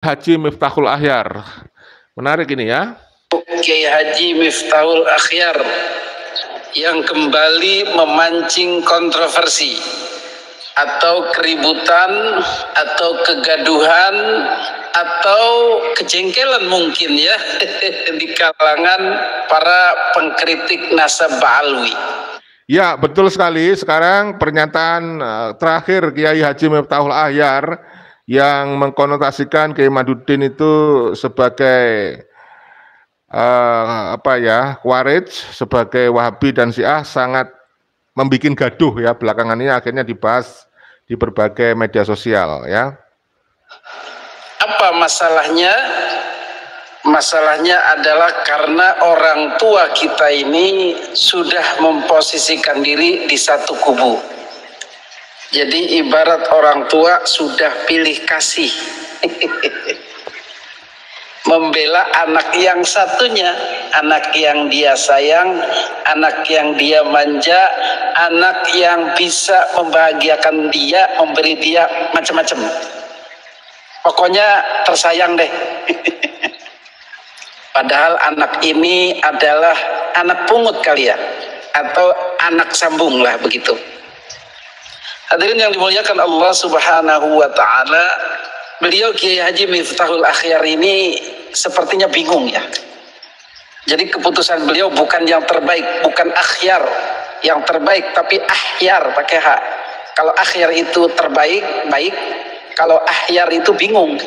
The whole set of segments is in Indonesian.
Haji Miftahul Akhyar. Menarik ini ya. Kiai Haji Miftahul Akhyar yang kembali memancing kontroversi atau keributan atau kegaduhan atau kejengkelan mungkin ya di kalangan para pengkritik nasab Ba'alwi. Ya, betul sekali. Sekarang pernyataan terakhir Kiai Haji Miftahul Akhyar yang mengkonotasikan Kiai Madudin itu sebagai Khawarij, sebagai Wahabi dan Syiah sangat membuat gaduh ya, belakangan ini akhirnya dibahas di berbagai media sosial ya. Apa masalahnya? Masalahnya adalah karena orang tua kita ini sudah memposisikan diri di satu kubu. Jadi ibarat orang tua sudah pilih kasih membela anak yang satunya, anak yang dia sayang, anak yang dia manja, anak yang bisa membahagiakan dia, memberi dia macam-macam. Pokoknya tersayang deh. Padahal anak ini adalah anak pungut kali ya, atau anak sambung lah begitu. Hadirin yang dimuliakan Allah Subhanahu wa Ta'ala, beliau Kiai Haji Miftahul Akhyar ini sepertinya bingung ya. Jadi keputusan beliau bukan yang terbaik, bukan akhyar yang terbaik, tapi ahyar pakai H. Kalau akhyar itu terbaik, baik. Kalau ahyar itu bingung.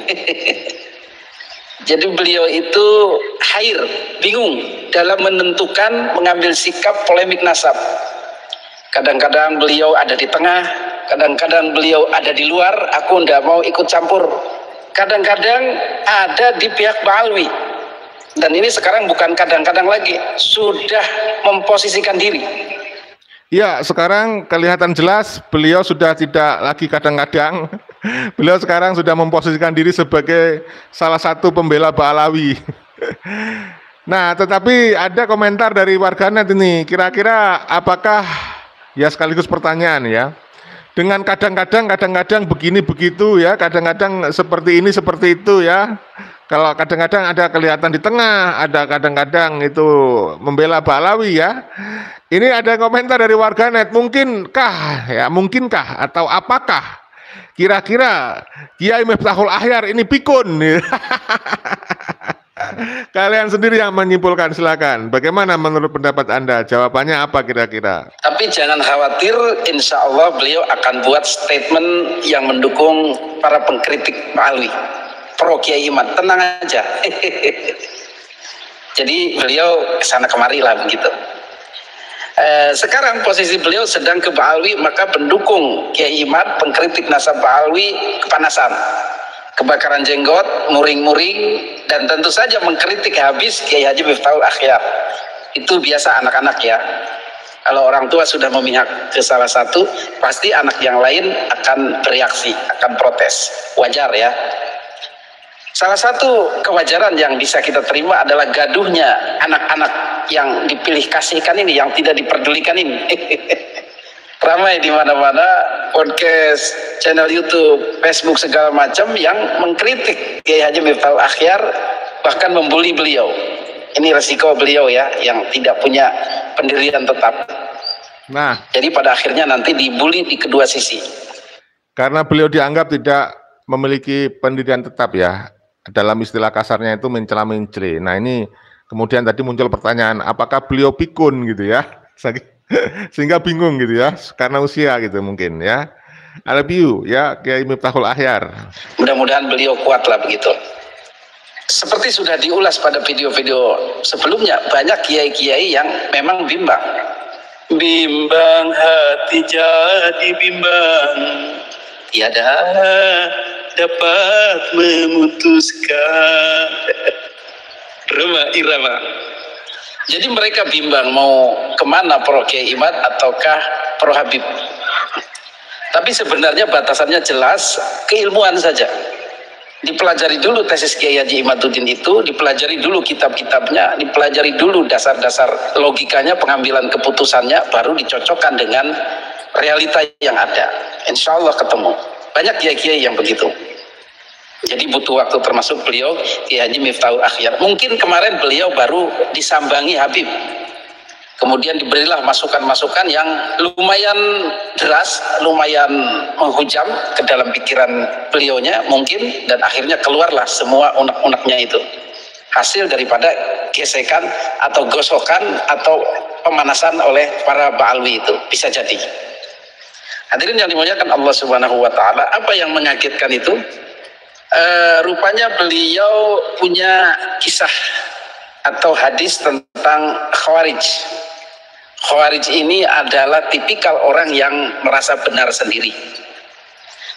Jadi beliau itu hair, bingung dalam menentukan mengambil sikap polemik nasab. Kadang-kadang beliau ada di tengah, kadang-kadang beliau ada di luar, aku ndak mau ikut campur. Kadang-kadang ada di pihak Ba'alwi. Dan ini sekarang bukan kadang-kadang lagi, sudah memposisikan diri. Ya, sekarang kelihatan jelas beliau sudah tidak lagi kadang-kadang. Beliau sekarang sudah memposisikan diri sebagai salah satu pembela Ba'alawi. Nah, tetapi ada komentar dari warganet ini. Kira-kira apakah, ya sekaligus pertanyaan ya, dengan kadang-kadang begini begitu ya, kadang-kadang seperti ini seperti itu ya. Kalau kadang-kadang ada kelihatan di tengah, ada kadang-kadang itu membela Ba'alawi ya. Ini ada komentar dari warganet, mungkinkah atau apakah kira-kira Kiai Miftahul Akhyar ini pikun? Kalian sendiri yang menyimpulkan, silakan. Bagaimana menurut pendapat Anda? Jawabannya apa kira-kira? Tapi jangan khawatir, insya Allah beliau akan buat statement yang mendukung para pengkritik Ba'alwi, pro Kiai Iman. Tenang aja. Jadi beliau kesana kemari lah begitu. Sekarang posisi beliau sedang ke Ba'alwi, maka pendukung Kiai Iman, pengkritik nasab Ba'alwi kepanasan, kebakaran jenggot, muring-muring, dan tentu saja mengkritik habis Kiai Haji Miftahul Akhyar. Itu biasa anak-anak ya. Kalau orang tua sudah memihak ke salah satu, pasti anak yang lain akan bereaksi, akan protes. Wajar ya. Salah satu kewajaran yang bisa kita terima adalah gaduhnya anak-anak yang dipilih kasihkan ini, yang tidak diperdulikan ini. Ramai di mana-mana, podcast, channel YouTube, Facebook segala macam yang mengkritik Kiai Haji Miftahul Akhyar, bahkan membuli beliau. Ini resiko beliau ya, yang tidak punya pendirian tetap. Nah, jadi pada akhirnya nanti dibully di kedua sisi. Karena beliau dianggap tidak memiliki pendirian tetap ya. Dalam istilah kasarnya itu mencela-mencela. Nah, ini kemudian tadi muncul pertanyaan, apakah beliau pikun gitu ya? Sehingga bingung gitu ya, karena usia gitu mungkin ya. I love you ya, Kiai Miftahul Akhyar. Mudah-mudahan beliau kuat lah begitu. Seperti sudah diulas pada video-video sebelumnya, banyak kiai-kiai yang memang bimbang. Bimbang hati jadi bimbang, tiada dapat memutuskan. Irama. Jadi mereka bimbang mau kemana, pro Kiai Iman ataukah pro Habib. Tapi sebenarnya batasannya jelas, keilmuan saja. Dipelajari dulu tesis Kiai Haji Imaduddin itu, dipelajari dulu kitab-kitabnya, dipelajari dulu dasar-dasar logikanya, pengambilan keputusannya, baru dicocokkan dengan realita yang ada. Insya Allah ketemu. Banyak kiai-kiai yang begitu. Jadi butuh waktu, termasuk beliau Kiai Haji Miftahul Akhyar. Mungkin kemarin beliau baru disambangi Habib, kemudian diberilah masukan-masukan yang lumayan deras, lumayan menghujam ke dalam pikiran beliaunya mungkin, dan akhirnya keluarlah semua unek-uneknya itu, hasil daripada gesekan atau gosokan atau pemanasan oleh para Ba'alwi itu, bisa jadi. Hadirin yang dimuliakan Allah Subhanahu wa Ta'ala, apa yang mengagetkan itu? Rupanya beliau punya kisah atau hadis tentang Khawarij. Khawarij ini adalah tipikal orang yang merasa benar sendiri,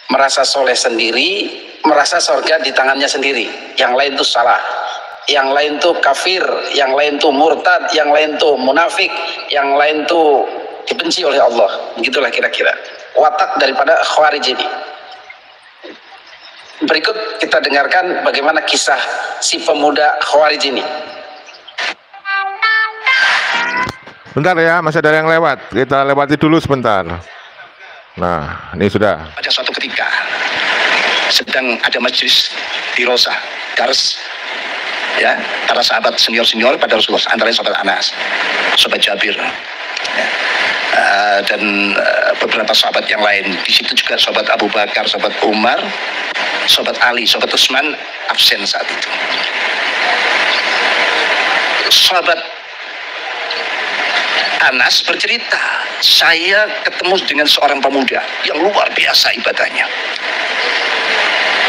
merasa soleh sendiri, merasa surga di tangannya sendiri, yang lain itu salah, yang lain tuh kafir, yang lain tuh murtad, yang lain tuh munafik, yang lain tuh dibenci oleh Allah. Begitulah kira-kira watak daripada Khawarij ini. Berikut kita dengarkan bagaimana kisah si pemuda Khawarij ini. Bentar ya, masih ada yang lewat. Kita lewati dulu sebentar. Nah, ini sudah. Pada suatu ketika sedang ada majelis di Rosa, Dars, ya, para sahabat senior pada Rasulullah, antara lain sahabat Anas, sahabat Jabir, ya, dan beberapa sahabat yang lain. Di situ juga sahabat Abu Bakar, sahabat Umar, sahabat Ali, sahabat Utsman absen saat itu. Sahabat Anas bercerita, saya ketemu dengan seorang pemuda yang luar biasa ibadahnya.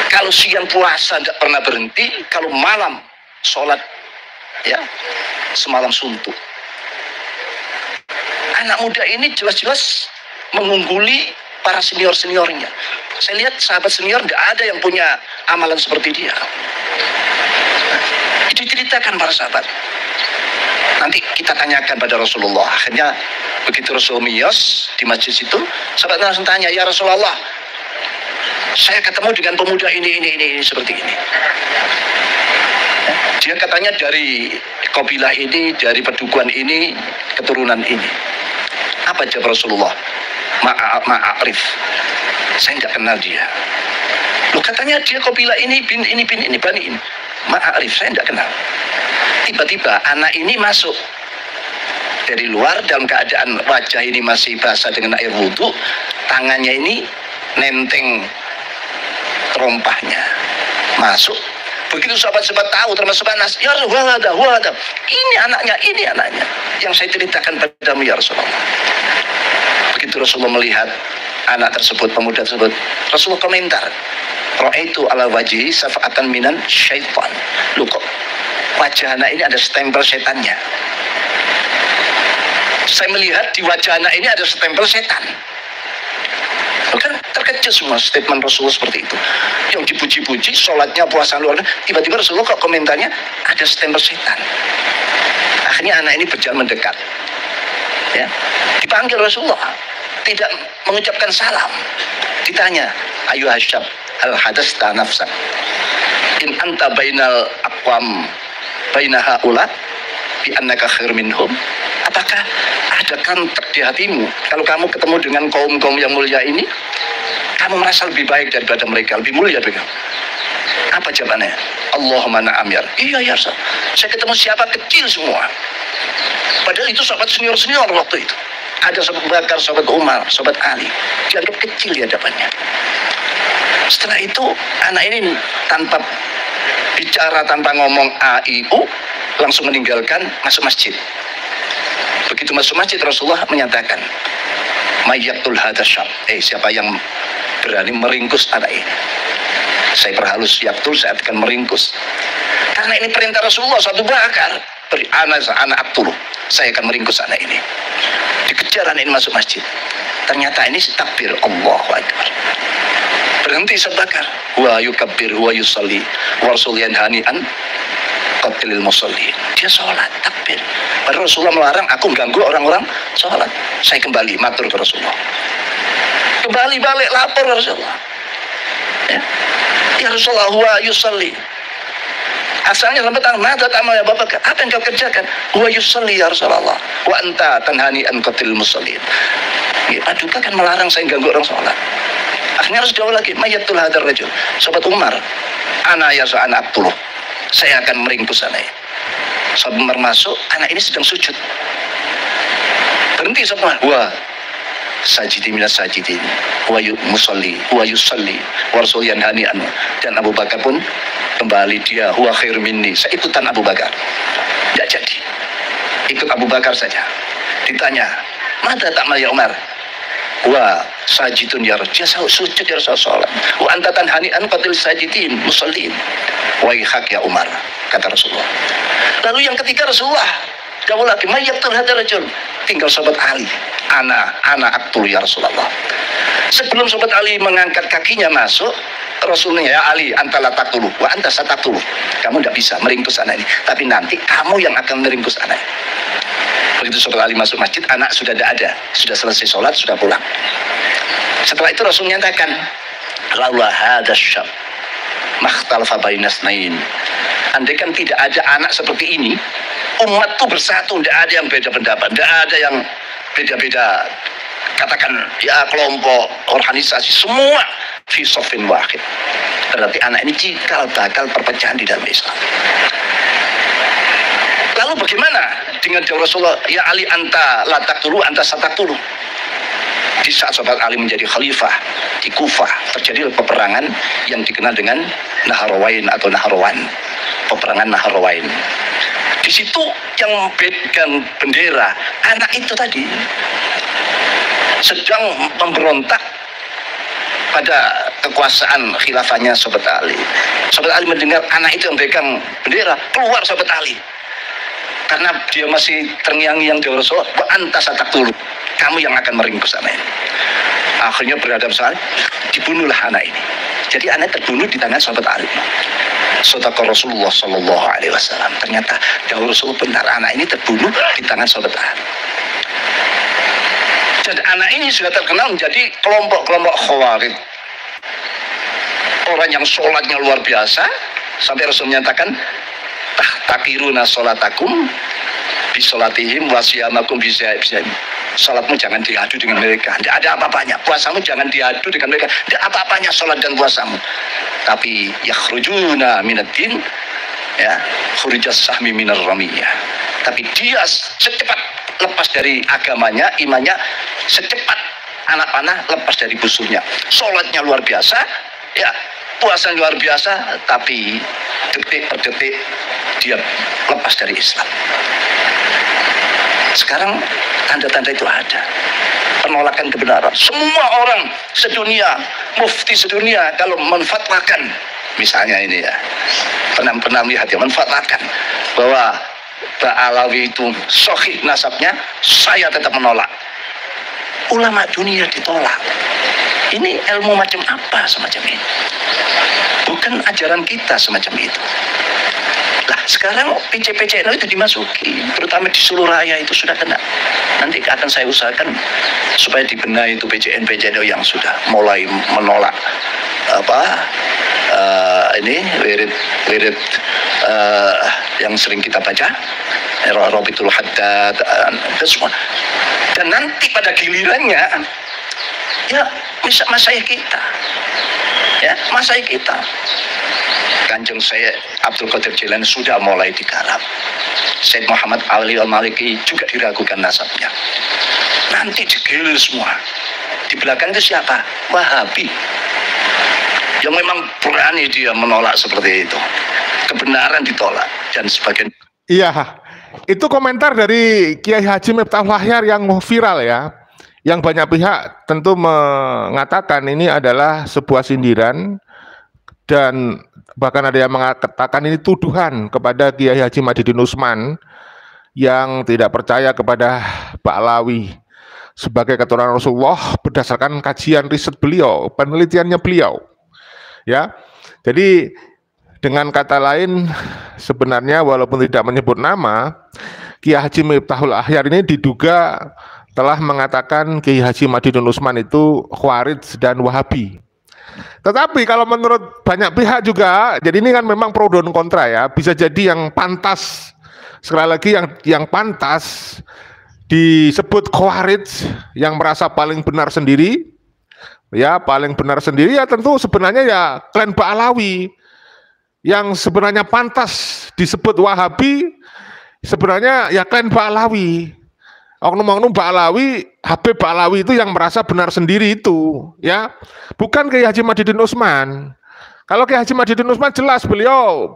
Kalau siang puasa tidak pernah berhenti, kalau malam sholat, ya, semalam suntuk. Anak muda ini jelas-jelas mengungguli para senior-seniornya. Saya lihat sahabat senior tidak ada yang punya amalan seperti dia. Diceritakan para sahabat. Nanti kita tanyakan pada Rasulullah. Akhirnya begitu Rasul miyos di masjid itu, sahabat langsung tanya, ya Rasulullah, saya ketemu dengan pemuda ini seperti ini. Dia katanya dari kabilah ini, dari pedukuhan ini, keturunan ini. Apa jawab Rasulullah? Ma'arif. Saya tidak kenal dia. Loh, katanya dia kabilah ini, bin ini, bani ini. Ma'arif, saya tidak kenal. Tiba-tiba anak ini masuk dari luar dalam keadaan wajah ini masih basah dengan air wudhu, tangannya ini nenteng terompahnya. Masuk. Begitu sahabat-sahabat tahu, termasuk Anas, ya Rasulullah, ini anaknya yang saya ceritakan padamu ya Rasulullah. Begitu Rasulullah melihat anak tersebut, pemuda tersebut, Rasulullah komentar, ra'aitu ala wajhi safa'atan minan syaitan. Loh, kok wajah anak ini ada stempel setannya? Saya melihat di wajah anak ini ada stempel setan. Kan terkejut semua statement Rasulullah seperti itu. Yang dipuji-puji, sholatnya, puasa luar, tiba-tiba Rasulullah kok komentarnya ada stempel setan. Akhirnya anak ini berjalan mendekat. Ya, dipanggil Rasulullah, tidak mengucapkan salam. Ditanya, ayu hasyab, hal hadasta nafsak, in anta bainal aqwam bainaha ula bi annaka khair minhum. Apakah ada kantek di hatimu kalau kamu ketemu dengan kaum-kaum yang mulia ini, kamu merasa lebih baik daripada mereka, lebih mulia dari kamu? Apa jawabannya? Allahumma na'am ya. Iya ya, saya ketemu siapa kecil semua. Padahal itu sahabat senior waktu itu. Ada sahabat Bakar, sahabat Umar, sahabat Ali, dianggap kecil di hadapannya. Setelah itu anak ini tanpa bicara, tanpa ngomong a i u, langsung meninggalkan, masuk masjid. Begitu masuk masjid, Rasulullah menyatakan, mayyatul hadasyab, siapa yang berani meringkus anak ini? Saya perhalus, yaktul, saya akan meringkus. Karena ini perintah Rasulullah, satu bakar, beri anak aktul, saya akan meringkus anak ini. Dikejar anak ini masuk masjid. Ternyata ini takbir, Allahu Akbar. Berhenti sebakar, wa yukabbir, wa yusalli, wa rasul yanhani an qatlil musalli. Dia sholat, takbir. Padahal Rasulullah melarang, aku ganggu orang-orang sholat. Saya kembali matur ke Rasulullah. Kembali balik lapor ke Rasulullah. Ya Rasulullah, wa yusalli. Asalnya sampai tangan, mata tamu ya Bapak, apa yang kau kerjakan? Wa yusalli ya Rasulullah, wa anta tanhani an qatlil musallin. Aduh, kan melarang saya ganggu orang sholat. Akhirnya harus jauh lagi, mayyatul hadar rajul. Sobat Umar, ana ya anak tuluh, saya akan meringkus anak ini. Sobat Umar masuk, anak ini sedang sujud. Berhenti semua. Wah, sajidi minas sajidin, wa musalli, wa yusalli, wa rasul yanhani anhu. Dan Abu Bakar pun kembali, dia huwa khair minni. Saya ikutan Abu Bakar. Tidak jadi. Ikut Abu Bakar saja. Ditanya, mada ta'mal ya Umar? Wa sajidun ya Rasul, dia sujud ya Rasulullah. Wa anta tanhani an qatil sajidin musallin. Wa ihak ya Umar, kata Rasulullah. Lalu yang ketiga Rasulullah jauh lagi, mayyatul hadar rajul. Tinggal sahabat Ali, ana aktul ya Rasulullah. Sebelum sahabat Ali mengangkat kakinya masuk, Rasulnya, ya Ali, anta la taqtulu wa anta sataqtulu. Kamu tidak bisa meringkus anak ini, tapi nanti kamu yang akan meringkus anak ini. Begitu sahabat Ali masuk masjid, anak sudah tidak ada, sudah selesai sholat, sudah pulang. Setelah itu Rasul menyatakan, laula hadas syab makhtalafa bainas nain. Andai kan tidak ada anak seperti ini, umat itu bersatu, tidak ada yang beda pendapat, tidak ada yang beda-beda, katakan ya kelompok, organisasi, semua fi safin wahid. Berarti anak ini cikal bakal perpecahan di dalam Islam. Lalu bagaimana dengan Rasulullah, ya Ali anta la taqtulu anta sataqtulu? Di saat sahabat Ali menjadi khalifah di Kufah, terjadi peperangan yang dikenal dengan Nahrawain atau Nahrawan, peperangan Nahrawain. Di situ yang membedakan bendera, anak itu tadi sedang memberontak pada kekuasaan khilafahnya sahabat Ali. Sahabat Ali mendengar anak itu yang pegang bendera, keluar sahabat Ali. Karena dia masih terngiang-ngiang di Rasulullah, wa anta sataqtulu, kamu yang akan meringkus anak ini. Akhirnya berhadap sahabat, dibunuhlah anak ini. Jadi anak terbunuh di tangan sahabat Ali. Shadaqa Rasulullah sallallahu alaihi wasallam. Ternyata dahulu Rasul benar, anak ini terbunuh di tangan sahabat Ali. Dan anak ini sudah terkenal menjadi kelompok-kelompok khawarij. Orang yang sholatnya luar biasa, sampai Rasul menyatakan, tahtakiruna sholatakum bisolatihim wasyamakum bisya'ibsya'im. Sholatmu jangan diadu dengan mereka, tidak ada apa-apanya. Puasamu jangan diadu dengan mereka, tidak apa-apanya sholat dan puasamu. Tapi yakhrujuna minaddin, ya, khurijas sahmi minar ramiyah. Tapi dia secepat lepas dari agamanya, imannya, secepat anak panah lepas dari musuhnya. Sholatnya luar biasa, ya, puasa luar biasa, tapi detik per detik dia lepas dari Islam. Sekarang tanda-tanda itu ada, penolakan kebenaran. Semua orang sedunia, mufti sedunia kalau menfatwakan, misalnya ini ya, pernah lihat ya, menfatwakan bahwa Ba'alawi itu sahih nasabnya, saya tetap menolak. Ulama dunia ditolak. Ini ilmu macam apa semacam ini? Bukan ajaran kita semacam itu. Lah sekarang PC-PCNO itu dimasuki, terutama di Solo Raya itu sudah kena. Nanti akan saya usahakan supaya dibenahi itu PCN-PCNO yang sudah mulai menolak ini wirid yang sering kita baca, Rabitul Haddad dan semua. Dan nanti pada gilirannya ya masyayikh kita, ya masyayikh kita, Kanjeng Syekh Abdul Qadir Jilani sudah mulai digarap. Syekh Muhammad Ali Al-Maliki juga diragukan nasabnya. Nanti digilir semua. Di belakang itu siapa? Wahabi. Yang memang berani dia menolak seperti itu. Kebenaran ditolak dan sebagian. Iya, itu komentar dari Kiai Haji Miftahul Ahyar yang viral ya. Yang banyak pihak tentu mengatakan ini adalah sebuah sindiran dan bahkan ada yang mengatakan ini tuduhan kepada Kiai Haji Madidin Usman yang tidak percaya kepada Ba'alawi sebagai keturunan Rasulullah berdasarkan kajian riset beliau, penelitiannya beliau. Ya, jadi dengan kata lain sebenarnya walaupun tidak menyebut nama, Kiai Haji Miftahul Ahyar ini diduga telah mengatakan Kiai Haji Madidin Usman itu Khawarij dan Wahabi. Tetapi kalau menurut banyak pihak juga, jadi ini kan memang pro dan kontra ya. Bisa jadi yang pantas, sekali lagi yang pantas disebut Khawarij yang merasa paling benar sendiri, Ya, paling benar sendiri ya tentu sebenarnya ya klan Ba'alawi. Yang sebenarnya pantas disebut Wahabi sebenarnya ya klan Ba'alawi. Oknum-oknum Ba'alawi, Habib Ba'alawi itu yang merasa benar sendiri itu, ya. Bukan Kiai Haji Madidin Utsman. Kalau Kiai Haji Madidin Utsman jelas beliau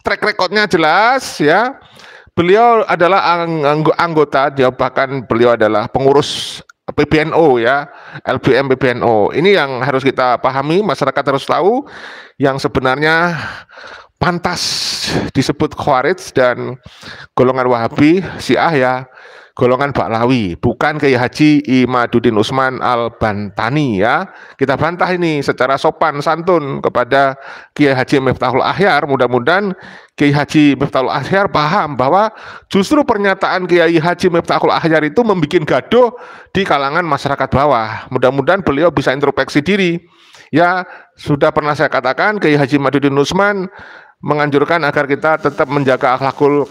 track recordnya jelas, ya. Beliau adalah anggota, dia bahkan beliau adalah pengurus PBNO, ya, LBM PBNO. Ini yang harus kita pahami, masyarakat harus tahu yang sebenarnya pantas disebut Khawarij dan golongan Wahabi Syiah ya golongan Ba'alawi, bukan Kiai Haji Imaduddin Utsman Al-Bantani ya. Kita bantah ini secara sopan santun kepada Kiai Haji Miftahul Akhyar. Mudah-mudahan Kiai Haji Miftahul Akhyar paham bahwa justru pernyataan Kiai Haji Miftahul Akhyar itu membuat gaduh di kalangan masyarakat bawah. Mudah-mudahan beliau bisa introspeksi diri. Ya, sudah pernah saya katakan Kiai Haji Imaduddin Utsman menganjurkan agar kita tetap menjaga akhlakul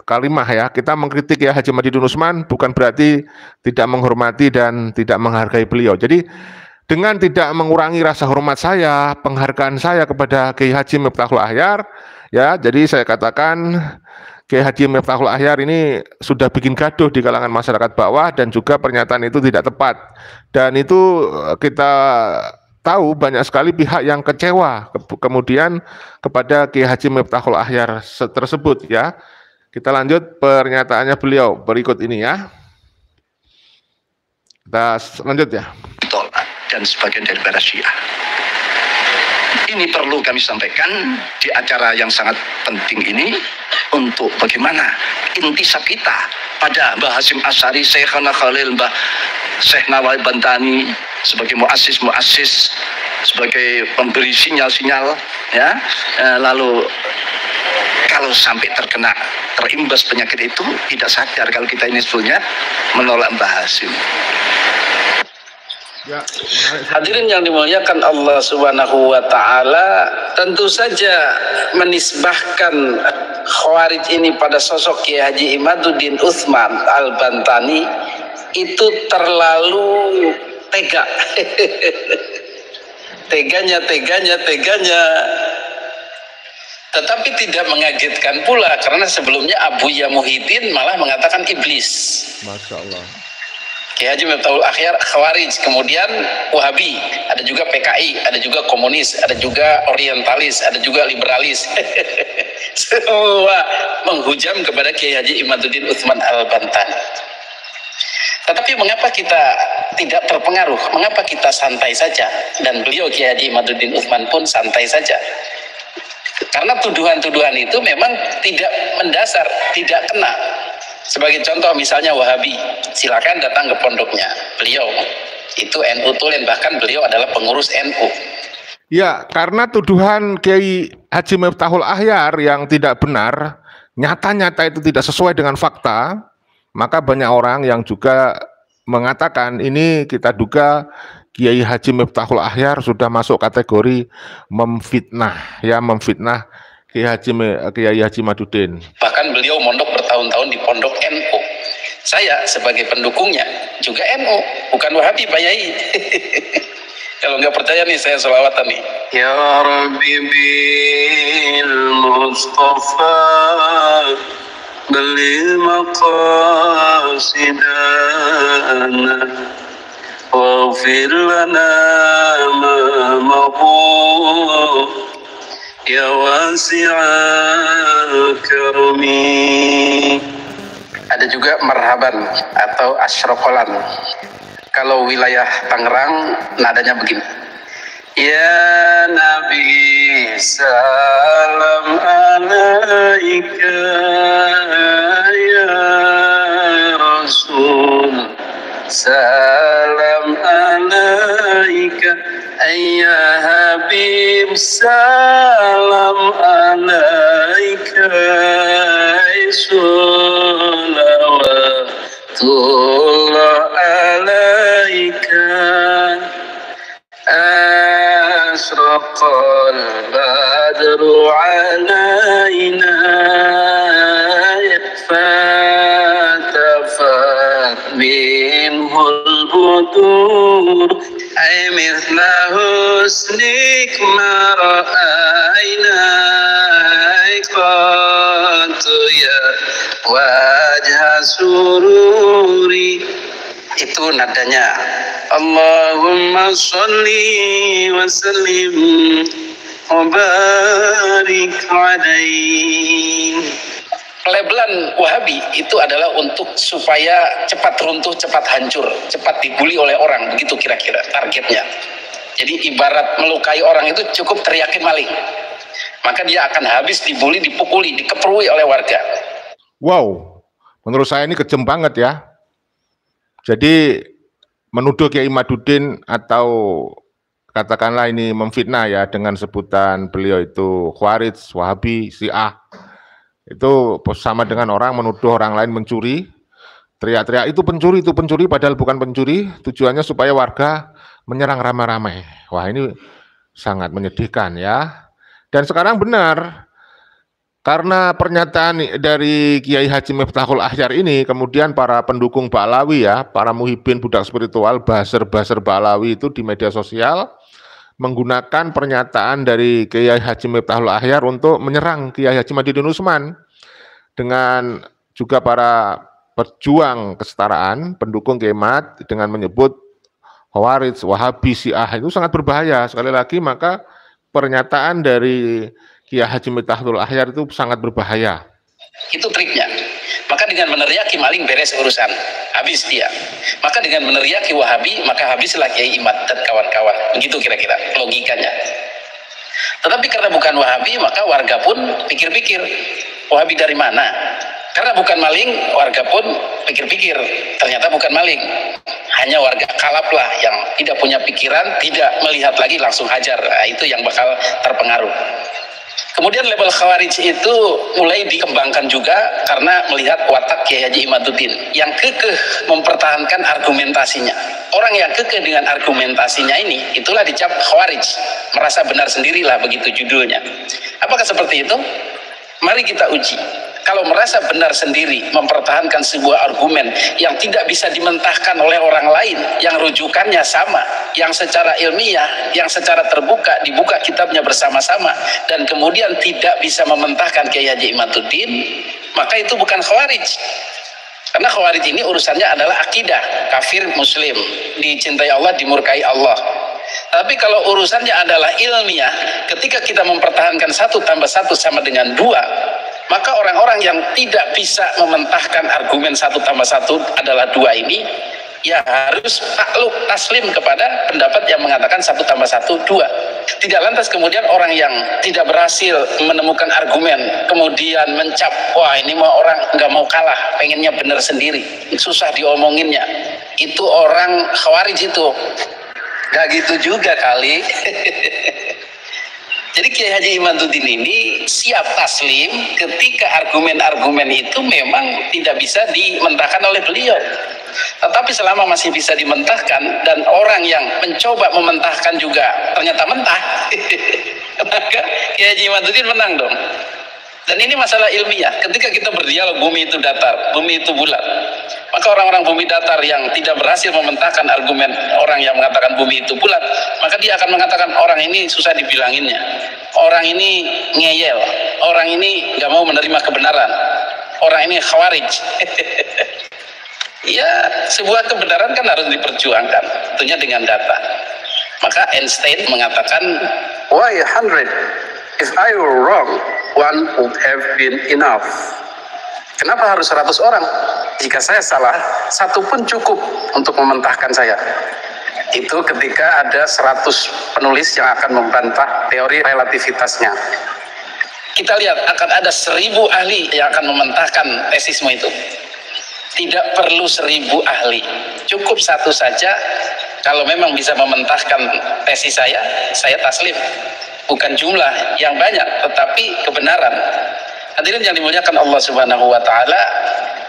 kalimah ya. Kita mengkritik ya Haji Imaduddin Utsman bukan berarti tidak menghormati dan tidak menghargai beliau. Jadi dengan tidak mengurangi rasa hormat saya, penghargaan saya kepada Kiai Haji Miftahul Akhyar ya. Jadi saya katakan Kiai Haji Miftahul Akhyar ini sudah bikin gaduh di kalangan masyarakat bawah dan juga pernyataan itu tidak tepat. Dan itu kita tahu banyak sekali pihak yang kecewa kemudian kepada Kiai Haji Miftahul Akhyar tersebut ya. Kita lanjut pernyataannya beliau berikut ini ya. Kita lanjut ya. Dan sebagian dari para Syiah. Ini perlu kami sampaikan di acara yang sangat penting ini untuk bagaimana intisab kita pada Mbah Hasyim Asy'ari, Syekhana Khalil, Mbah Syekh Nawawi Bantani sebagai muassis, sebagai pemberi sinyal-sinyal ya. Lalu kalau sampai terimbas penyakit itu tidak sadar kalau kita ini sebetulnya menolak Mbah Hasyim. Ya, hadirin yang dimuliakan Allah Subhanahu wa taala, tentu saja menisbahkan Khawarij ini pada sosok Kiai Haji Imaduddin Utsman Al-Bantani itu terlalu tega. teganya. Tetapi tidak mengagetkan pula karena sebelumnya Abu Ya Muhyiddin malah mengatakan iblis. Masya Allah. Kiai Haji Miftahul Akhyar Khawarij, kemudian Wahabi, ada juga PKI, ada juga komunis, ada juga orientalis, ada juga liberalis. Semua menghujam kepada Kiai Haji Imaduddin Utsman Al-Bantani. Tetapi mengapa kita tidak terpengaruh? Mengapa kita santai saja? Dan beliau Kiai Haji Imaduddin Utsman pun santai saja. Karena tuduhan-tuduhan itu memang tidak mendasar, tidak kena. Sebagai contoh misalnya Wahabi, silakan datang ke pondoknya. Beliau itu NU tulen, bahkan beliau adalah pengurus NU. Ya, karena tuduhan Kiai Haji Miftahul Akhyar yang tidak benar, nyata-nyata itu tidak sesuai dengan fakta, maka banyak orang yang juga mengatakan ini kita duga Kiai Haji Miftahul Akhyar sudah masuk kategori memfitnah, ya memfitnah Kiai Haji Imaduddin. Bahkan beliau mondok bertahun-tahun di pondok NU. Saya sebagai pendukungnya juga NU, bukan Wahabi Pak Yai. Kalau nggak percaya nih saya selawatan nih. Ya Rabbi bil Mustafa balil maqasidana waghfir lana ma maqu ya wasi'al karmi. Ada juga marhaban atau asyrokolan. Kalau wilayah Tangerang nadanya begini. Ya Nabi salam alaika, ya Rasul salam alaika, ya Habib salam alaika, salawatullah alaika, asraqal badru alaina, fatafat minhul budur ay mithla husnik ma ra'ainai qattu ya wajha sururi. Itu nadanya. Allahumma sholli wa sallim wa barik alaihi. Pelabelan Wahabi itu adalah untuk supaya cepat runtuh, cepat hancur, cepat dibully oleh orang, begitu kira-kira targetnya. Jadi ibarat melukai orang itu cukup teriakin maling, maka dia akan habis dibully, dipukuli, dikeprui oleh warga. Wow, menurut saya ini kejam banget ya. Jadi menuduh Kiai Imaduddin atau katakanlah ini memfitnah ya dengan sebutan beliau itu Khawarij, Wahabi, Syiah. Itu sama dengan orang menuduh orang lain mencuri, teriak-teriak itu pencuri, padahal bukan pencuri, tujuannya supaya warga menyerang ramai-ramai. Wah, ini sangat menyedihkan ya. Dan sekarang benar, karena pernyataan dari Kiai Haji Miftahul Ahyar ini, kemudian para pendukung Ba'alawi ya, para muhibin budak spiritual, buzzer-buzzer Ba'alawi itu di media sosial, menggunakan pernyataan dari Kiai Haji Miftahul Ahyar untuk menyerang Kiai Haji Imaduddin Utsman, dengan juga para pejuang kesetaraan, pendukung Kiai Mat, dengan menyebut Khawarij, Wahabi, Syiah. Itu sangat berbahaya. Sekali lagi, maka pernyataan dari Kiai Haji Miftahul Ahyar itu sangat berbahaya. Itu triknya. Maka dengan meneriaki maling beres urusan, habis dia. Maka dengan meneriaki Wahabi, maka habislah Kiai Imad dan kawan-kawan. Begitu kira-kira logikanya. Tetapi karena bukan Wahabi, maka warga pun pikir-pikir, Wahabi dari mana? Karena bukan maling, warga pun pikir-pikir, ternyata bukan maling. Hanya warga kalaplah yang tidak punya pikiran, tidak melihat lagi, langsung hajar. Nah, itu yang bakal terpengaruh. Kemudian label Khawarij itu mulai dikembangkan juga karena melihat watak Kiai Haji Imaduddin yang kekeh mempertahankan argumentasinya. Orang yang kekeh dengan argumentasinya ini, itulah dicap Khawarij, merasa benar sendirilah, begitu judulnya. Apakah seperti itu? Mari kita uji. Kalau merasa benar sendiri, mempertahankan sebuah argumen yang tidak bisa dimentahkan oleh orang lain, yang rujukannya sama, yang secara ilmiah, yang secara terbuka, dibuka kitabnya bersama-sama, dan kemudian tidak bisa mementahkan Kiai Haji Imaduddin, maka itu bukan Khawarij. Karena Khawarij ini urusannya adalah akidah, kafir muslim, dicintai Allah, dimurkai Allah. Tapi kalau urusannya adalah ilmiah, ketika kita mempertahankan 1 tambah 1 sama dengan 2, maka orang-orang yang tidak bisa mementahkan argumen 1 tambah 1 adalah 2 ini, ya harus takluk, taslim kepada pendapat yang mengatakan 1 tambah 1 2. Tidak lantas kemudian orang yang tidak berhasil menemukan argumen kemudian mencap, wah ini mah orang nggak mau kalah, pengennya benar sendiri, susah diomonginnya, itu orang Khawarij itu. Gak gitu juga kali. Jadi Kiai Haji Imaduddin ini siap taslim ketika argumen-argumen itu memang tidak bisa dimentahkan oleh beliau. Tetapi selama masih bisa dimentahkan dan orang yang mencoba mementahkan juga ternyata mentah, maka Kiai Haji Imaduddin menang dong. Dan ini masalah ilmiah. Ketika kita berdialog bumi itu datar, bumi itu bulat, maka orang-orang bumi datar yang tidak berhasil mementahkan argumen orang yang mengatakan bumi itu bulat, maka dia akan mengatakan orang ini susah dibilanginnya, orang ini ngeyel, orang ini nggak mau menerima kebenaran, orang ini Khawarij. Ya, sebuah kebenaran kan harus diperjuangkan, tentunya dengan data. Maka Einstein mengatakan, why 100? If I were wrong, one would have been enough. Kenapa harus 100 orang? Jika saya salah, 1 pun cukup untuk mementahkan saya. Itu ketika ada 100 penulis yang akan membantah teori relativitasnya. Kita lihat akan ada 1000 ahli yang akan mementahkan tesisme itu. Tidak perlu 1000 ahli, cukup 1 saja. Kalau memang bisa mementahkan tesis saya taslim. Bukan jumlah yang banyak, tetapi kebenaran. Hadirin yang dimuliakan Allah Subhanahu wa taala,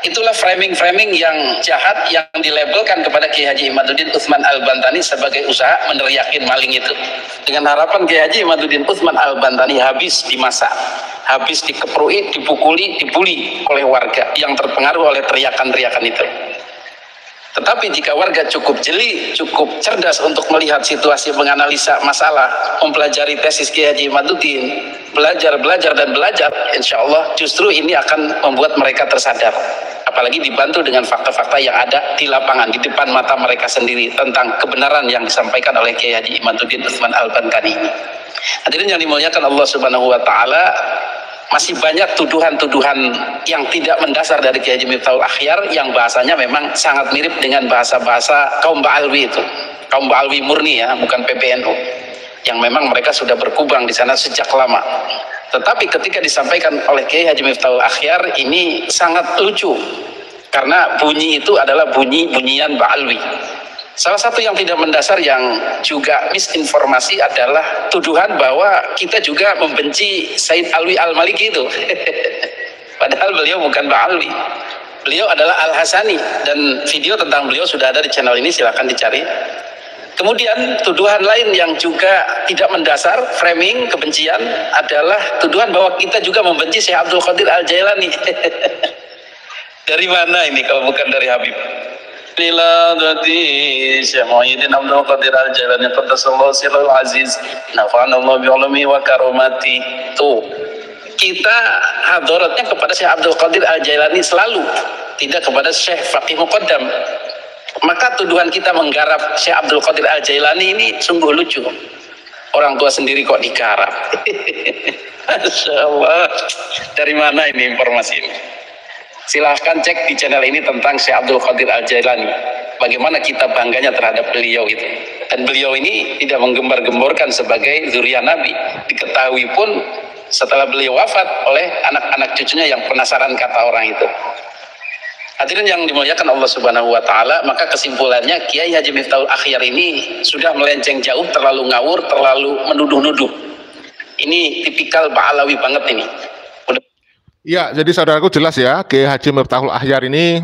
itulah framing-framing yang jahat yang dilabelkan kepada Kiai Haji Imaduddin Utsman Al-Bantani sebagai usaha meneriakin maling itu. Dengan harapan Kiai Haji Imaduddin Utsman Al-Bantani habis dimasak, habis dikeprui, dipukuli, dibuli oleh warga yang terpengaruh oleh teriakan-teriakan itu. Tetapi jika warga cukup jeli, cukup cerdas untuk melihat situasi, menganalisa masalah, mempelajari tesis Kiai Haji Imaduddin, belajar dan belajar, insya Allah justru ini akan membuat mereka tersadar. Apalagi dibantu dengan fakta-fakta yang ada di lapangan, di depan mata mereka sendiri tentang kebenaran yang disampaikan oleh Kiai Haji Imaduddin Utsman Al-Bantani ini. Hadirin yang dimuliakan Allah Subhanahu wa taala, masih banyak tuduhan-tuduhan yang tidak mendasar dari Kiai Haji Miftahul Akhyar yang bahasanya memang sangat mirip dengan bahasa-bahasa kaum Ba'alwi itu. Kaum Ba'alwi murni ya, bukan PBNU. Yang memang mereka sudah berkubang di sana sejak lama. Tetapi ketika disampaikan oleh Kiai Haji Miftahul Akhyar ini sangat lucu. Karena bunyi itu adalah bunyi-bunyian Ba'alwi. Salah satu yang tidak mendasar yang juga misinformasi adalah tuduhan bahwa kita juga membenci Said Alwi Al-Maliki itu. Padahal beliau bukan Ba'alwi. Beliau adalah Al-Hasani dan video tentang beliau sudah ada di channel ini, silahkan dicari. Kemudian tuduhan lain yang juga tidak mendasar, framing kebencian, adalah tuduhan bahwa kita juga membenci Syekh Abdul Qadir Al-Jailani. Dari mana ini kalau bukan dari Habib? Liladati Syekh Muhyiddin Abdul Qadir Al-Jailani qaddasallahu sirrul aziz nafa'anallahu bi'ulumi wa karomati. Tuh, kita hadaratnya kepada Syekh Abdul Qadir Al-Jailani selalu, tidak kepada Syekh Faqih Muqaddam. Maka tuduhan kita menggarap Syekh Abdul Qadir Al-Jailani ini sungguh lucu. Orang tua sendiri kok digarap. Masya Allah, dari mana ini informasi ini? Silahkan cek di channel ini tentang Syekh Abdul Qadir Al-Jailani. Bagaimana kita bangganya terhadap beliau itu. Dan beliau ini tidak menggembar-gemborkan sebagai zuriat Nabi. Diketahui pun setelah beliau wafat oleh anak-anak cucunya yang penasaran kata orang itu. Hadirin yang dimuliakan Allah Subhanahu wa taala, maka kesimpulannya Kiai Haji Miftahul Akhyar ini sudah melenceng jauh, terlalu ngawur, terlalu menuduh-nuduh. Ini tipikal Ba'alawi banget ini. Ya, jadi saudaraku jelas ya, Kiai Haji Miftahul Akhyar ini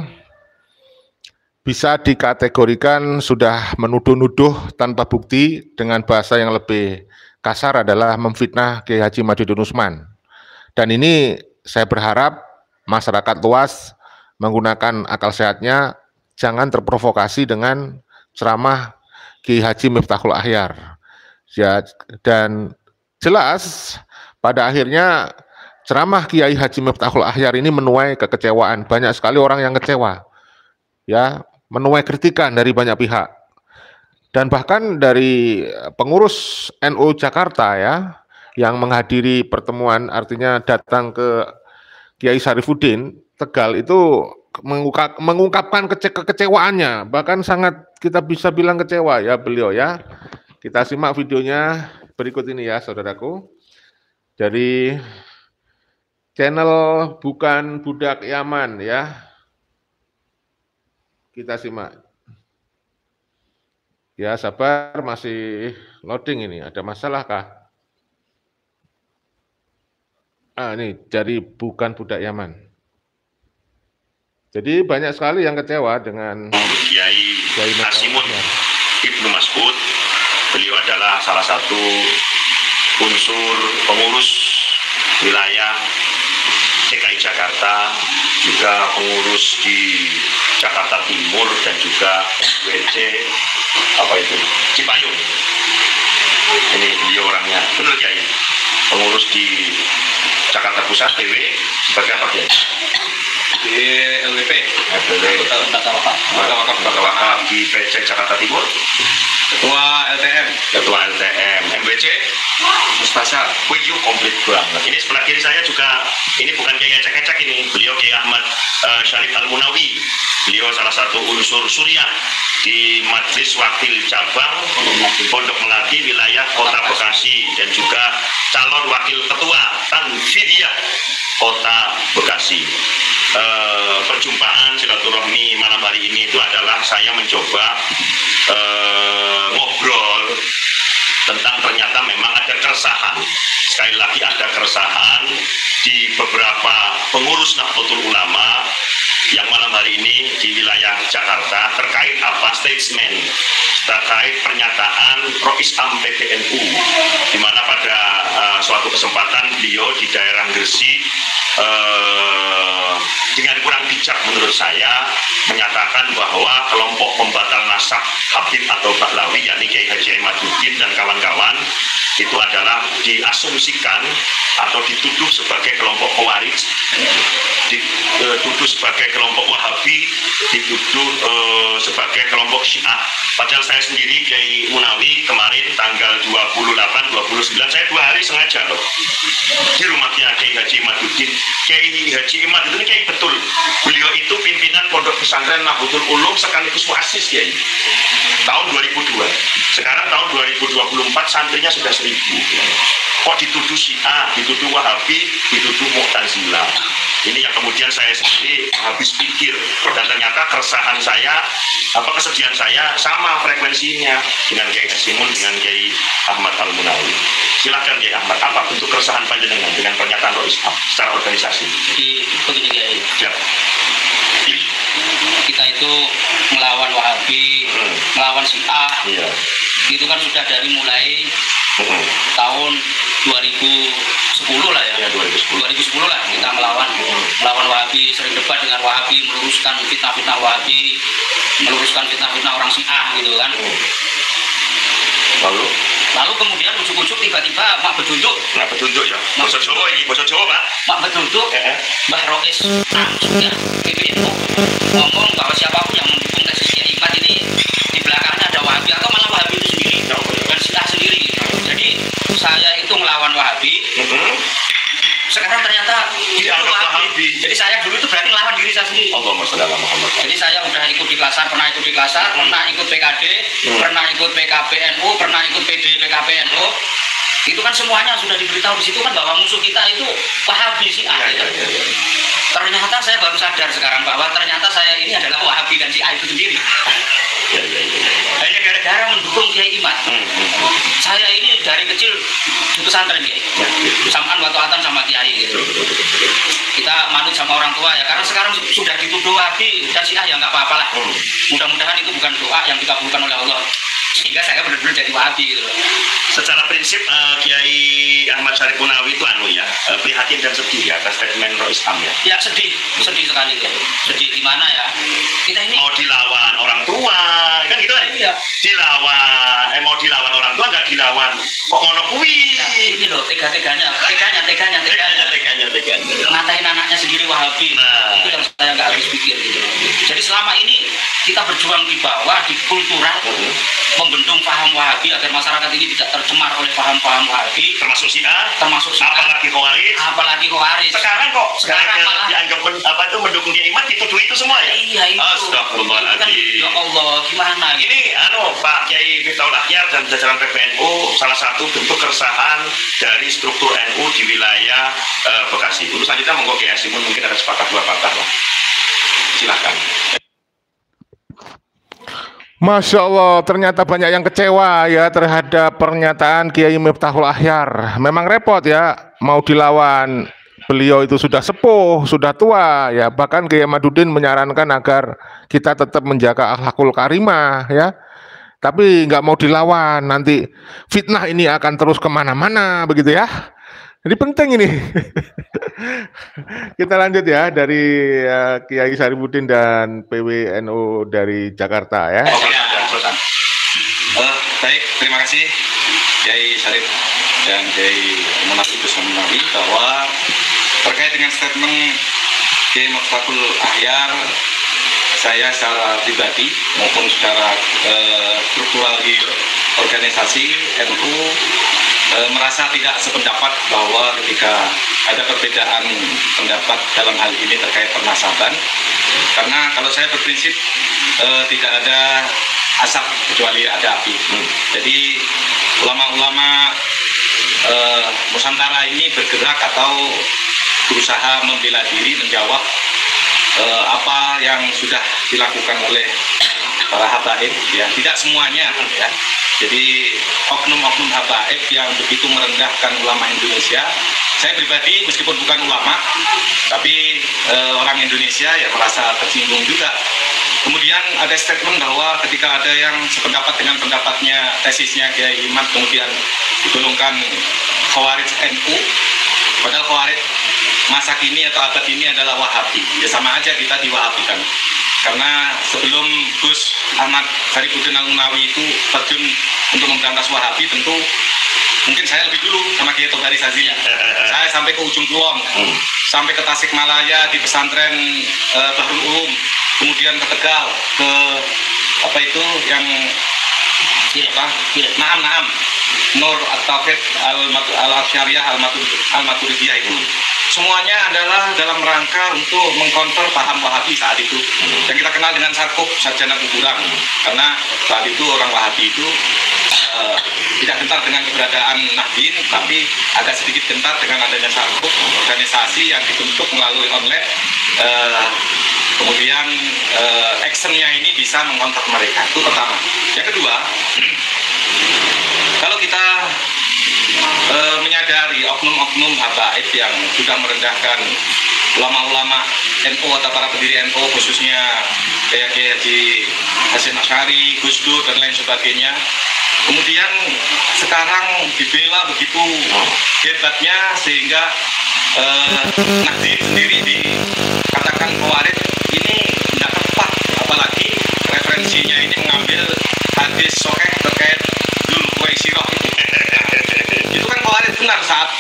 bisa dikategorikan sudah menuduh-nuduh tanpa bukti, dengan bahasa yang lebih kasar adalah memfitnah Kiai Haji Imaduddin Utsman. Dan ini saya berharap masyarakat luas menggunakan akal sehatnya, jangan terprovokasi dengan ceramah Kiai Haji Miftahul Akhyar. Ya, dan jelas pada akhirnya ceramah Kiai Haji Miftahul Akhyar ini menuai kekecewaan. Banyak sekali orang yang kecewa, ya, menuai kritikan dari banyak pihak. Dan bahkan dari pengurus NU Jakarta ya, yang menghadiri pertemuan, artinya datang ke Kiai Syarifuddin Tegal itu mengungkapkan kekecewaannya, bahkan sangat kita bisa bilang kecewa ya beliau ya. Kita simak videonya berikut ini ya saudaraku. Dari channel Bukan Budak Yaman ya. Kita simak. Ya sabar, masih loading ini. Ada masalah kah? Ini dari Bukan Budak Yaman. Jadi banyak sekali yang kecewa dengan Kiai Hasimun Ibnu Mas'ud. Beliau adalah salah satu unsur pengurus wilayah DKI Jakarta, juga pengurus di Jakarta Timur dan juga WC Cipayung. Ini beliau orangnya, benar Kiai. Pengurus di Jakarta Pusat TW sebagai apa Kiai? Di LWP, Wakaf di PC Jakarta Timur, Ketua LTM, MBC, Mustasa, wih komplit banget. Ini sebelah kiri saya juga, ini bukan Kiai ecek-ecek ini, beliau Kiai Ahmad Syarif Al-Munawi. Beliau salah satu unsur Suriah di Majelis Wakil Cabang Pondok Melati wilayah Kota Bekasi dan juga calon wakil ketua Tanfidiyah Kota Bekasi. Perjumpaan silaturahmi malam hari ini itu adalah saya mencoba ngobrol tentang ternyata memang ada keresahan. Sekali lagi ada keresahan di beberapa pengurus Nahdlatul Ulama yang malam hari ini di wilayah Jakarta terkait apa statement terkait pernyataan Rois Am PBNU, di mana pada suatu kesempatan beliau di daerah Gresik dengan kurang bijak menurut saya menyatakan bahwa kelompok pembatal nasab Habib atau Bahlawi, yakni Kiai Haji Imaduddin dan kawan-kawan, itu adalah diasumsikan atau dituduh sebagai kelompok Khawarij, dituduh sebagai kelompok Wahabi, dituduh sebagai kelompok Syiah. Padahal saya sendiri Kiai Munawi kemarin tanggal 28, 29 saya 2 hari sengaja loh di rumahnya Kiai Haji Imaduddin. Kiai Haji Imad itu Kiai betul. Beliau itu pimpinan Pondok Pesantren Nahdlatul Ulum sekaligus muassis Kiai. Tahun 2002. Sekarang tahun 2024 santrinya sudah 1000. Kok dituduh Syiah, dituduh Wahabi, dituduh Mu'tazilah. Ini yang kemudian saya sendiri habis pikir, dan ternyata keresahan saya, kesedihan saya sama frekuensinya dengan Kiai Hasimun, dengan Kiai Ahmad Al-Munawi. Silakan Kiai Ahmad, apa bentuk keresahan panjenengan dengan pernyataan Rois Isham secara organisasi? Jadi begini Kiai, Ya. kita itu melawan Wahabi, melawan Syiah, Iya. itu kan sudah dari mulai tahun 2010 lah ya, 2010 lah kita melawan Wahabi, sering debat dengan Wahabi, meluruskan fitnah-fitnah Wahabi, meluruskan fitnah-fitnah orang Syiah gitu kan. Lalu kemudian ujuk-ujuk tiba-tiba mak betunjuk. Nah, petunjuk ya. Bahasa Jawa ini, bahasa Jawa Pak. Mak betunjuk Mbah Rois ya, PBNU ngomong bahwa siapapun yang mendukung tesis Kiai Imad ini di belakangnya ada Wahabi atau malah Wahabi itu sendiri dan Syiah sendiri. Jadi saya itu melawan Wahabi. Sekarang ternyata dia Wahabi. Jadi saya dulu itu berarti melawan diri saya sendiri. Allahumma shalli ala Muhammad. Jadi saya udah ikut di Klasar, pernah ikut di Klasar, pernah ikut PKD, pernah ikut PKPNU, pernah ikut PD PKPNU. Itu kan semuanya sudah diberitahu di situ kan bahwa musuh kita itu Wahabi Syiah. Ternyata saya baru sadar sekarang bahwa ternyata saya ini adalah Wahabi dan Syiah itu sendiri. Hanya gara-gara mendukung Kiai Imad. Saya ini dari kecil di pesantren Kiai. Samaan wa ta'atan sama Kiai gitu. Kita manut sama orang tua ya, karena sekarang sudah dituduh Wahabi dan Syiah ya nggak apa-apa lah. Mudah-mudahan itu bukan doa yang dikabulkan oleh Allah. Sehingga saya benar-benar jadi Wahabi gitu. Secara prinsip Kiai Ahmad Syarif Munawi itu prihatin dan sedih ya atas statement Rois Isham ya. Ya sedih sekali ya. Sedih di mana ya? Kita ini Mau dilawan orang tua kan gitu kan? Iya. Dilawan, mau dilawan orang tua nggak dilawan. Kok ngono kuwi? ya, ini loh teganya. Ngatain anaknya sendiri Wahabi. Nah. Itu yang saya nggak habis pikir gitu. Jadi selama ini kita berjuang di bawah, di kultural, membendung paham Wahabi agar masyarakat ini tidak tercemar oleh paham-paham Wahabi, Termasuk Syiah, Syiah, apalagi Khawarij. Sekarang kok malah dianggap mendukung Kiai Imad dituduh itu semua ya? iya itu. Astagfirullahaladzim. Ya Allah, gimana gitu. Ini Pak Kiai Miftahul Akhyar dan jajaran PBNU salah satu bentuk keresahan dari struktur NU di wilayah Bekasi. Terus selanjutnya monggo Kiai Hasimun mungkin ada sepatah dua patah lah. Silahkan. Masya Allah, ternyata banyak yang kecewa ya terhadap pernyataan Kiai Miftahul Akhyar. Memang repot ya, mau dilawan. Beliau itu sudah sepuh, sudah tua ya. Bahkan Kiai Imaduddin menyarankan agar kita tetap menjaga akhlakul karimah ya. Tapi nggak mau dilawan, nanti fitnah ini akan terus kemana-mana begitu ya. Jadi penting ini. Kita lanjut ya dari Kiai Syarifuddin dan PWNU dari Jakarta ya. Baik, terima kasih Kiai Syarif dan Kiai Munawi bahwa terkait dengan statement Kiai Miftahul Akhyar, saya secara pribadi maupun secara struktural di organisasi NU merasa tidak sependapat bahwa ketika ada perbedaan pendapat dalam hal ini terkait pernasaban, karena kalau saya berprinsip tidak ada asap kecuali ada api. Jadi ulama-ulama Nusantara ini bergerak atau berusaha membela diri, menjawab apa yang sudah dilakukan oleh para habaib ya, tidak semuanya ya. Jadi oknum-oknum habaib yang begitu merendahkan ulama Indonesia, saya pribadi meskipun bukan ulama tapi orang Indonesia ya merasa tersinggung juga. Kemudian ada statement bahwa ketika ada yang sependapat dengan pendapatnya, tesisnya Kiai Imad kemudian digolongkan Khawarij NU, padahal Khawarij masa kini atau abad ini adalah Wahabi, ya sama aja kita diwahabikan. karena sebelum Gus Ahmad Syarifuddin Al-Munawi itu terjun untuk memberantas Wahabi, tentu mungkin saya lebih dulu sama Kiai Tobari Sazi. Saya sampai ke ujung Kulon, sampai ke Tasikmalaya di pesantren Bahrul Ulum, kemudian ke Tegal, ke apa itu yang Naam Nur At-Tauhid Al-Syariah Al-Maturidiyah itu. Semuanya adalah dalam rangka untuk mengkonter paham Wahabi saat itu, yang kita kenal dengan Sarkup, sarjana kuburan. Karena saat itu orang Wahabi itu tidak gentar dengan keberadaan Nahdien, tapi agak sedikit gentar dengan adanya Sarkup, organisasi yang dibentuk melalui online. Kemudian actionnya ini bisa mengontak mereka, itu pertama. Yang kedua, kalau kita menyadari oknum-oknum habaib yang sudah merendahkan ulama-ulama NU atau para pendiri NU, khususnya kayak Haji Hasyim Asy'ari, Gus Dur dan lain sebagainya, kemudian sekarang dibela begitu hebatnya sehingga Nahdien sendiri dikatakan Khawarij, ini tidak tepat, apalagi referensinya ini mengambil hadis sahih terkait Dzul Khuwaisirah. Itu kan Khawarij benar saat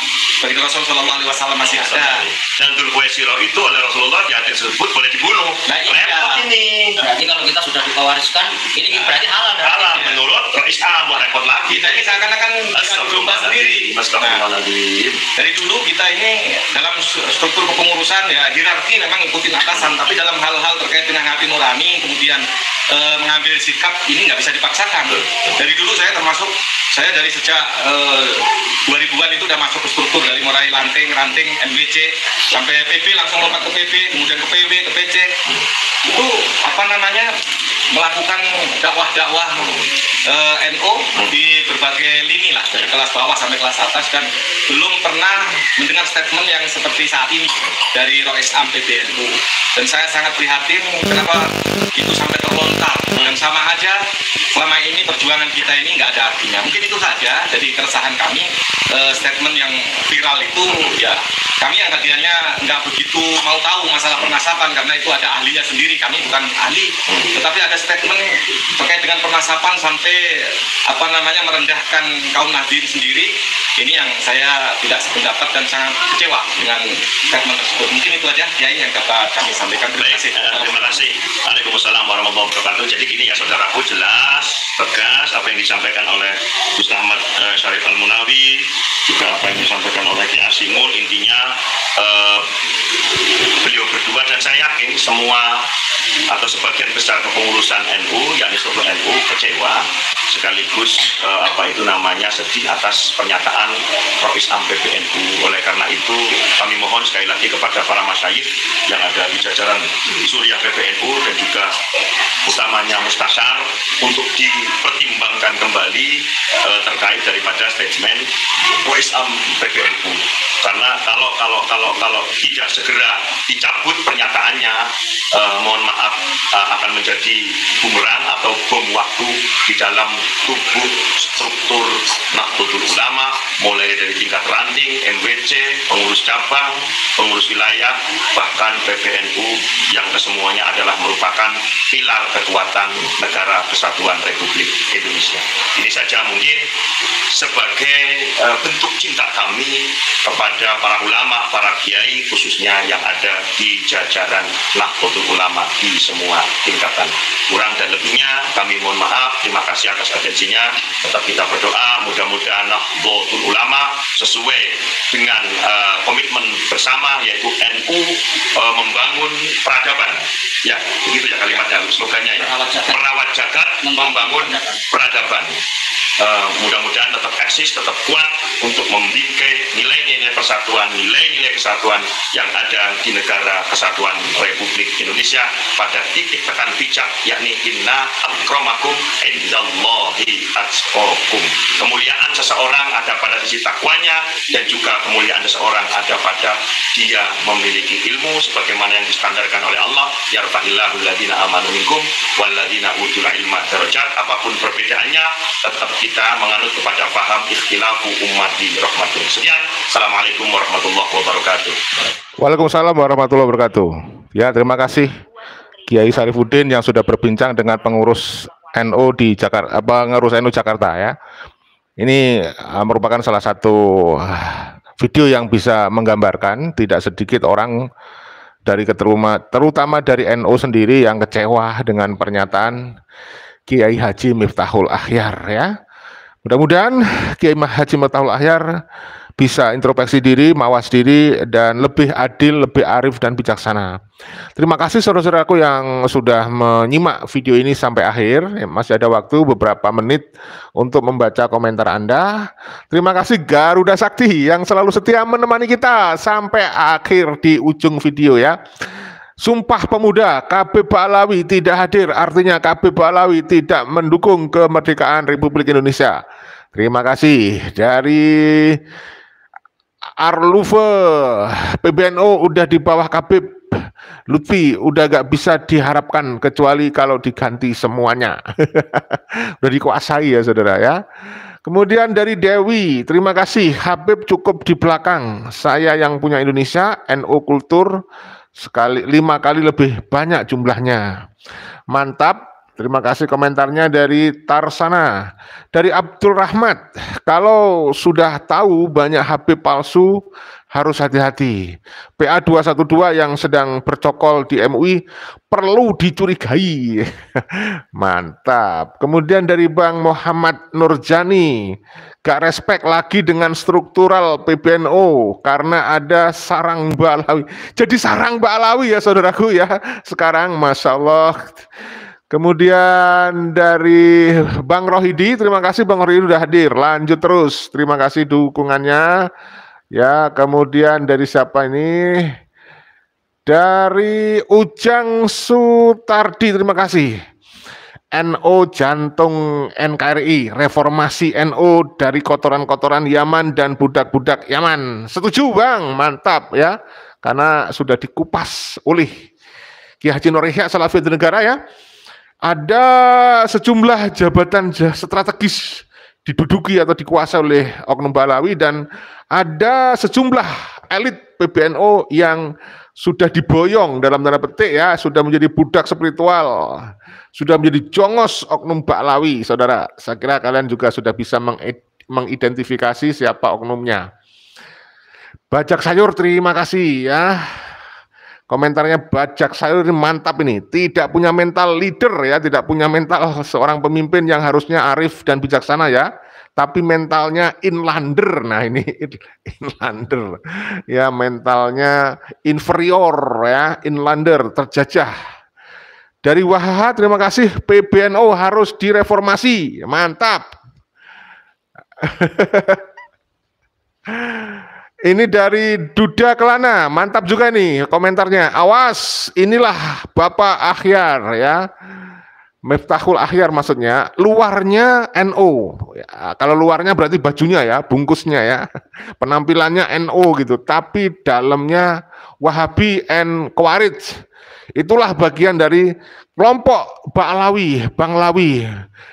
bagi Rasulullah SAW masih ada. Dan Dzul Khuwaisirah itu oleh Rasulullah di hadis tersebut boleh dibunuh. Nah, Repot ini. Berarti kalau kita sudah dikhawariskan, ini berarti halal. Halal menurut Islam, repot lagi. Kita ini seakan-akan berubah sendiri. Dari dulu kita ini dalam struktur kepengurusan ya hierarki memang ngikutin atasan, tapi dalam hal-hal terkait dengan hati nurani kemudian mengambil sikap ini nggak bisa dipaksakan. Dari dulu saya termasuk, saya dari sejak 2000-an itu udah masuk ke struktur, dari mulai ranting, MWC sampai PP, langsung lompat ke PP, kemudian ke PW, ke PC. Itu apa namanya, melakukan dakwah-dakwah NU di berbagai lini lah, dari kelas bawah sampai kelas atas, dan belum pernah mendengar statement yang seperti saat ini dari Rois Am PBNU. Dan saya sangat prihatin kenapa itu sampai terlontar, dan sama aja selama ini perjuangan kita ini nggak ada artinya. Mungkin itu saja jadi keresahan kami. Statement yang viral itu ya kami yang tadinya nggak begitu mau tahu masalah pernasapan karena itu ada ahlinya sendiri, kami bukan ahli, tetapi ada statement terkait dengan pernasapan sampai apa namanya merendahkan kaum Nahdien sendiri. Ini yang saya tidak sependapat dan sangat kecewa dengan statement tersebut. Mungkin itu aja Kiai yang dapat kami sampaikan. Terima kasih. Terima kasih. Waalaikumsalam warahmatullahi wabarakatuh. Jadi gini ya saudaraku, jelas, tegas apa yang disampaikan oleh Gus Ahmad Syarif Al-Munawi, juga apa yang disampaikan oleh Ki Asimul. Intinya beliau berdua dan saya yakin semua atau sebagian besar kepengurusan NU, yakni struktur NU, kecewa sekaligus sedih atas pernyataan Rois Am PBNU. Oleh karena itu kami mohon sekali lagi kepada para masyayikh yang ada di jajaran Suriah PBNU dan juga utamanya Mustasyar untuk dipertimbangkan kembali terkait daripada statement Rois Am PBNU. Karena kalau tidak segera dicabut pernyataannya, mohon maaf, akan menjadi bumerang atau bom waktu di dalam tubuh struktur Nahdlatul Ulama, mulai dari tingkat ranting, MWC, pengurus cabang, pengurus wilayah, bahkan PBNU yang kesemuanya adalah merupakan pilar kekuatan negara kesatuan Republik Indonesia. Ini saja mungkin sebagai bentuk cinta kami kepada para ulama, para kiai, khususnya yang ada di jajaran Nahdlatul Ulama di semua tingkatan. Kurang dan lebihnya kami mohon maaf. Terima kasih atas atensinya. Tetap kita berdoa mudah-mudahan Nahdlatul Ulama sesuai dengan komitmen bersama, yaitu NU membangun peradaban. Ya, begitu ya kalimatnya, slogannya ya. Merawat jagat, membangun peradaban. Mudah-mudahan tetap eksis, tetap kuat untuk membingkai nilai-nilai persatuan, nilai-nilai kesatuan yang ada di negara kesatuan Republik Indonesia pada titik tekan bijak, yakni inna akramakum indallahi atqakum. Kemuliaan seseorang ada pada sisi takwanya, dan juga kemuliaan seseorang ada pada dia memiliki ilmu sebagaimana yang distandarkan oleh Allah, yarfa'illahu alladziina aamanu minkum walladzina utul ilma darajat. Apapun perbedaannya, tetap kita menganut kepada paham ikhtilafu ummati rahmatun. Sekian, assalamualaikum warahmatullahi wabarakatuh. Waalaikumsalam warahmatullahi wabarakatuh. Ya, terima kasih Kiai Syarifuddin yang sudah berbincang dengan pengurus NU di Jakarta, pengurus NU Jakarta ya. Ini merupakan salah satu video yang bisa menggambarkan tidak sedikit orang dari terutama dari NU sendiri yang kecewa dengan pernyataan Kiai Haji Miftahul Akhyar ya. Mudah-mudahan Kiai Haji Miftahul Akhyar bisa introspeksi diri, mawas diri, dan lebih adil, lebih arif dan bijaksana. Terima kasih saudara-saudaraku yang sudah menyimak video ini sampai akhir. Masih ada waktu beberapa menit untuk membaca komentar Anda. Terima kasih Garuda Sakti yang selalu setia menemani kita sampai akhir di ujung video ya. Sumpah Pemuda KB Ba'alawi tidak hadir, artinya KB Ba'alawi tidak mendukung kemerdekaan Republik Indonesia. Terima kasih dari Arluve, PBNU udah di bawah Kabib Lutfi, udah gak bisa diharapkan kecuali kalau diganti semuanya. Udah dikuasai ya saudara ya. Kemudian dari Dewi, terima kasih Habib cukup di belakang. Saya yang punya Indonesia, NU Kultur 5 kali lebih banyak jumlahnya. Mantap. Terima kasih komentarnya dari Tarsana. Dari Abdul Rahmat, kalau sudah tahu banyak Habib palsu harus hati-hati. PA 212 yang sedang bercokol di MUI perlu dicurigai. Mantap. Kemudian dari Bang Muhammad Nurjani, gak respect lagi dengan struktural PBNU karena ada sarang Ba'alawi. Jadi sarang Ba'alawi ya saudaraku ya. Sekarang Masya Allah. Kemudian dari Bang Rohidi, terima kasih Bang Rohidi sudah hadir. Lanjut terus, terima kasih dukungannya. Ya, kemudian dari siapa ini? Dari Ujang Sutardi, terima kasih. NU Jantung NKRI, reformasi NU dari kotoran-kotoran Yaman dan budak-budak Yaman. Setuju Bang, mantap ya. Karena sudah dikupas oleh Kiai Haji Nur Yahya Salafiyatul Negara ya. Ada sejumlah jabatan strategis diduduki atau dikuasai oleh oknum Ba'alawi dan ada sejumlah elit PBNU yang sudah diboyong dalam tanda petik ya, sudah menjadi budak spiritual, sudah menjadi jongos oknum Ba'alawi, saudara. Saya kira kalian juga sudah bisa mengidentifikasi siapa oknumnya. Bajak Sayur, terima kasih ya. Komentarnya Bajak Sayur ini mantap ini, tidak punya mental leader ya, tidak punya mental seorang pemimpin yang harusnya arif dan bijaksana ya, tapi mentalnya inlander. Nah ini inlander ya, mentalnya inferior ya, inlander, terjajah. Dari Wahaha, terima kasih, PBNU harus direformasi, mantap. Ini dari Duda Kelana, mantap juga nih komentarnya. Awas, inilah Bapak Akhyar ya. Miftahul Akhyar maksudnya, luarnya NU. Ya, kalau luarnya berarti bajunya ya, bungkusnya ya. Penampilannya NU gitu, tapi dalamnya Wahabi and Khawarij. Itulah bagian dari kelompok Ba'alawi, Banglawi.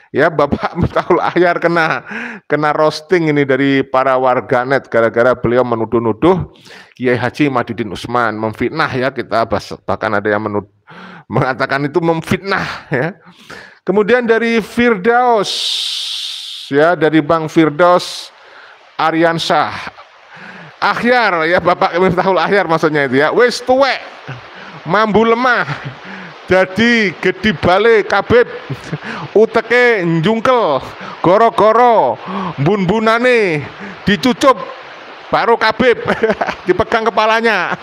Ya, Bapak Miftahul Akhyar kena roasting ini dari para warganet gara-gara beliau menuduh-nuduh Kiai Haji Madidin Usman memfitnah ya, kita bahkan ada yang mengatakan itu memfitnah ya. Kemudian dari Firdaus ya, dari Bang Firdaus Aryansyah. Akhyar ya, Bapak Miftahul Akhyar maksudnya itu ya. Wis tuwek, mambu lemah. Jadi gede bale Kabib, uteke njungkel, goro-goro, bun-bunane dicucup, baru Kabib dipegang kepalanya.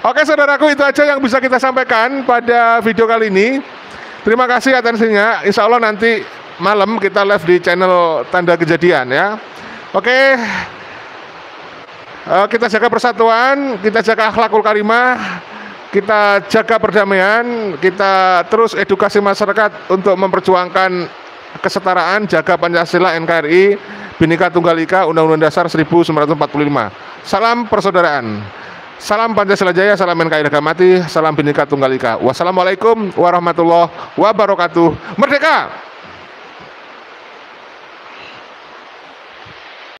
Oke saudaraku, itu aja yang bisa kita sampaikan pada video kali ini. Terima kasih atensinya. Insya Allah nanti malam kita live di channel Tanda Kejadian ya. Oke, kita jaga persatuan, kita jaga akhlakul karimah, kita jaga perdamaian, kita terus edukasi masyarakat untuk memperjuangkan kesetaraan, jaga Pancasila, NKRI, Bhinneka Tunggal Ika, Undang-Undang Dasar 1945. Salam persaudaraan, salam Pancasila Jaya, salam NKRI harga mati, salam Bhinneka Tunggal Ika. Wassalamualaikum warahmatullahi wabarakatuh. Merdeka!